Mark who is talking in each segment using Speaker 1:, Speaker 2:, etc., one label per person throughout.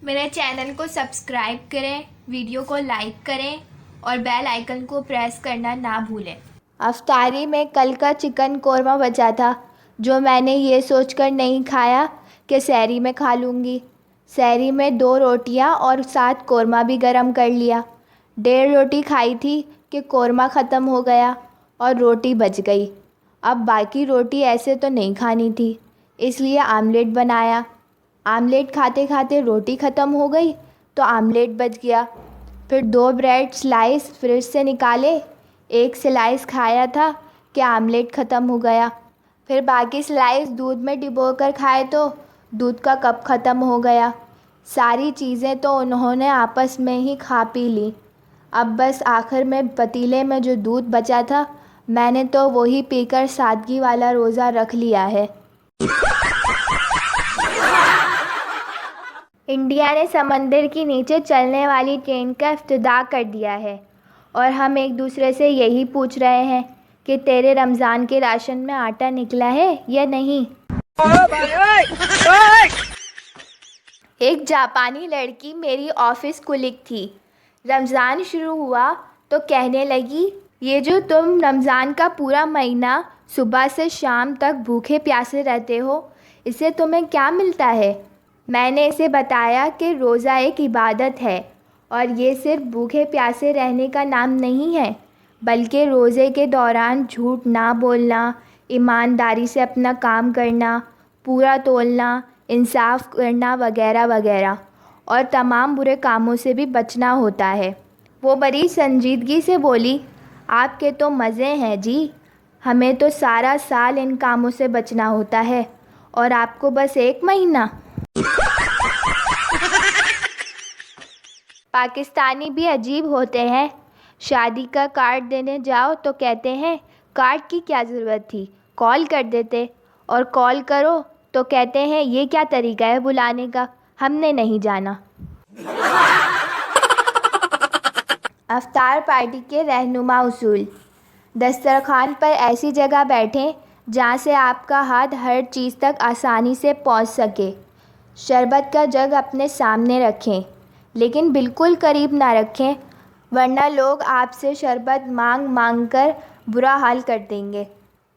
Speaker 1: میرے چینل کو سبسکرائب کریں، ویڈیو کو لائک کریں اور بیل آئیکن کو پریس کرنا نہ بھولیں۔ افطاری میں کل کا چکن قورمہ بچا تھا جو میں نے یہ سوچ کر نہیں کھایا کہ سحری میں کھا لوں گی۔ سحری میں 2 روٹیاں اور ساتھ قورمہ بھی گرم کر لیا۔ 1.5 روٹی کھائی تھی کہ قورمہ ختم ہو گیا اور روٹی بچ گئی۔ اب باقی روٹی ایسے تو نہیں کھانی تھی، اس لیے آملیٹ بنایا۔ آملیٹ کھاتے کھاتے روٹی ختم ہو گئی تو آملیٹ بچ گیا۔ پھر 2 بریڈ سلائس فریج سے نکالے، 1 سلائس کھایا تھا کہ آملیٹ ختم ہو گیا۔ پھر باقی سلائس دودھ میں ڈبو کر کھائے تو دودھ کا کپ ختم ہو گیا۔ ساری چیزیں تو انہوں نے آپس میں ہی کھا پی لی۔ اب بس آخر میں پتیلے میں جو دودھ بچا تھا میں نے تو وہی پی کر سادگی والا روزہ رکھ لیا ہے۔ انڈیا نے سمندر کے نیچے چلنے والی ٹرین کا افتتاح کر دیا ہے اور ہم ایک دوسرے سے یہی پوچھ رہے ہیں کہ تیرے رمضان کے راشن میں آٹا نکلا ہے یا نہیں۔ ایک جاپانی لڑکی میری آفس کلیگ تھی۔ رمضان شروع ہوا تو کہنے لگی، یہ جو تم رمضان کا پورا مہینہ صبح سے شام تک بھوکے پیاسے رہتے ہو، اس سے تمہیں کیا ملتا ہے؟ میں نے اسے بتایا کہ روزہ ایک عبادت ہے اور یہ صرف بھوکے پیاسے رہنے کا نام نہیں ہے، بلکہ روزے کے دوران جھوٹ نہ بولنا، ایمانداری سے اپنا کام کرنا، پورا تولنا، انصاف کرنا وغیرہ وغیرہ، اور تمام برے کاموں سے بھی بچنا ہوتا ہے۔ وہ بڑی سنجیدگی سے بولی، آپ کے تو مزے ہیں جی، ہمیں تو سارا سال ان کاموں سے بچنا ہوتا ہے اور آپ کو بس 1 مہینہ۔ پاکستانی بھی عجیب ہوتے ہیں۔ شادی کا کارڈ دینے جاؤ تو کہتے ہیں کارڈ کی کیا ضرورت تھی، کال کر دیتے، اور کال کرو تو کہتے ہیں یہ کیا طریقہ ہے بلانے کا، ہم نے نہیں جانا۔ افطار پارٹی کے رہنما اصول: دسترخوان پر ایسی جگہ بیٹھیں جہاں سے آپ کا ہاتھ ہر چیز تک آسانی سے پہنچ سکے۔ شربت کا جگ اپنے سامنے رکھیں، لیکن بالکل قریب نہ رکھیں ورنہ لوگ آپ سے شربت مانگ مانگ کر برا حال کر دیں گے۔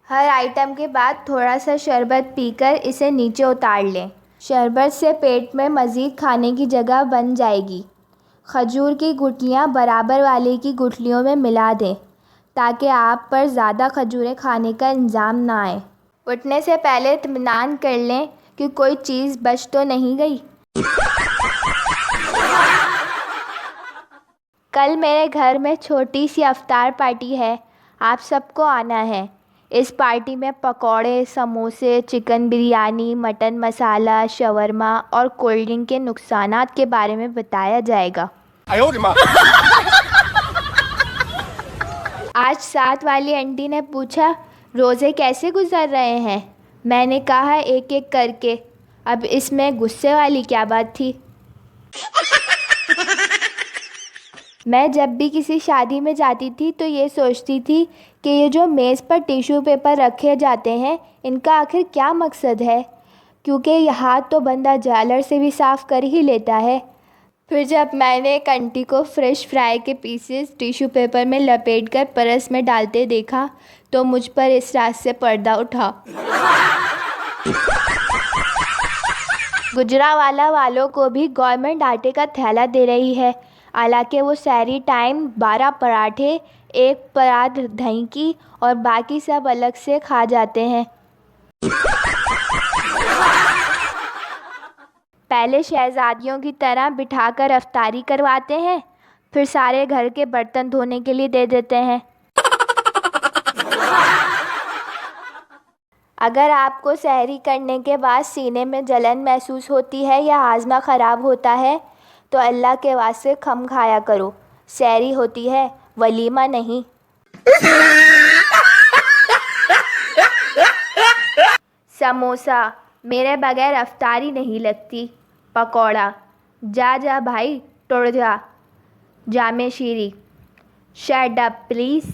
Speaker 1: ہر آئٹم کے بعد تھوڑا سا شربت پی کر اسے نیچے اتار لیں۔ شربت سے پیٹ میں مزید کھانے کی جگہ بن جائے گی۔ کھجور کی گٹلیاں برابر والے کی گٹلیوں میں ملا دیں تاکہ آپ پر زیادہ کھجوریں کھانے کا الزام نہ آئے۔ اٹھنے سے پہلے اطمینان کر لیں کہ کوئی چیز بچ تو نہیں گئی۔ کل میرے گھر میں چھوٹی سی افطار پارٹی ہے، آپ سب کو آنا ہے۔ اس پارٹی میں پکوڑے، سموسے، چکن بریانی، مٹن مسالہ، شاورما اور کولڈ ڈرنک کے نقصانات کے بارے میں بتایا جائے گا۔ آج ساتھ والی آنٹی نے پوچھا، روزے کیسے گزر رہے ہیں؟ میں نے کہا ایک ایک کر کے۔ اب اس میں غصے والی کیا بات تھی؟ میں جب بھی کسی شادی میں جاتی تھی تو یہ سوچتی تھی کہ یہ جو میز پر ٹیشو پیپر رکھے جاتے ہیں ان کا آخر کیا مقصد ہے، کیونکہ یہ ہاتھ تو بندہ جالر سے بھی صاف کر ہی لیتا ہے۔ پھر جب میں نے ایک آنٹی کو فریش فرائی کے پیسز ٹیشو پیپر میں لپیٹ کر پرس میں ڈالتے دیکھا تو مجھ پر اس راز سے پردہ اٹھا۔ گجرانوالہ والوں کو بھی گورنمنٹ آٹے کا تھیلا دے رہی ہے، حالانکہ وہ سحری ٹائم 12 پراٹھے، 1 پرات دہی کی اور باقی سب الگ سے کھا جاتے ہیں۔ پہلے شہزادیوں کی طرح بٹھا کر افطاری کرواتے ہیں، پھر سارے گھر کے برتن دھونے کے لیے دے دیتے ہیں۔ اگر آپ کو سحری کرنے کے بعد سینے میں جلن محسوس ہوتی ہے یا ہاضمہ خراب ہوتا ہے تو اللہ کے واسطے کم کھایا کرو، سحری ہوتی ہے، ولیمہ نہیں۔ سموسہ میرے بغیر افطاری نہیں لگتی۔ پکوڑا، جا جا بھائی ٹوڑ جا۔ جامع شیری، شٹ اپ پلیز۔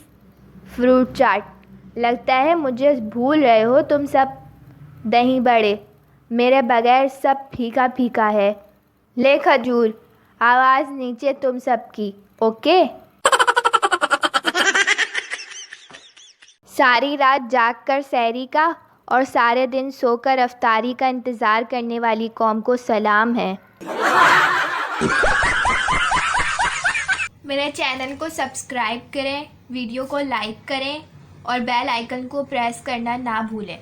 Speaker 1: فروٹ چاٹ، لگتا ہے مجھے بھول رہے ہو تم سب۔ دہی بڑے، میرے بغیر سب پھیکا پھیکا ہے۔ لے کھجور، آواز نیچے تم سب کی، اوکے؟ ساری رات جاگ کر سحری کا اور سارے دن سو کر افطاری کا انتظار کرنے والی قوم کو سلام ہے۔ میرے چینل کو سبسکرائب کریں، ویڈیو کو لائک کریں اور بیل آئیکن کو پریس کرنا نہ بھولیں۔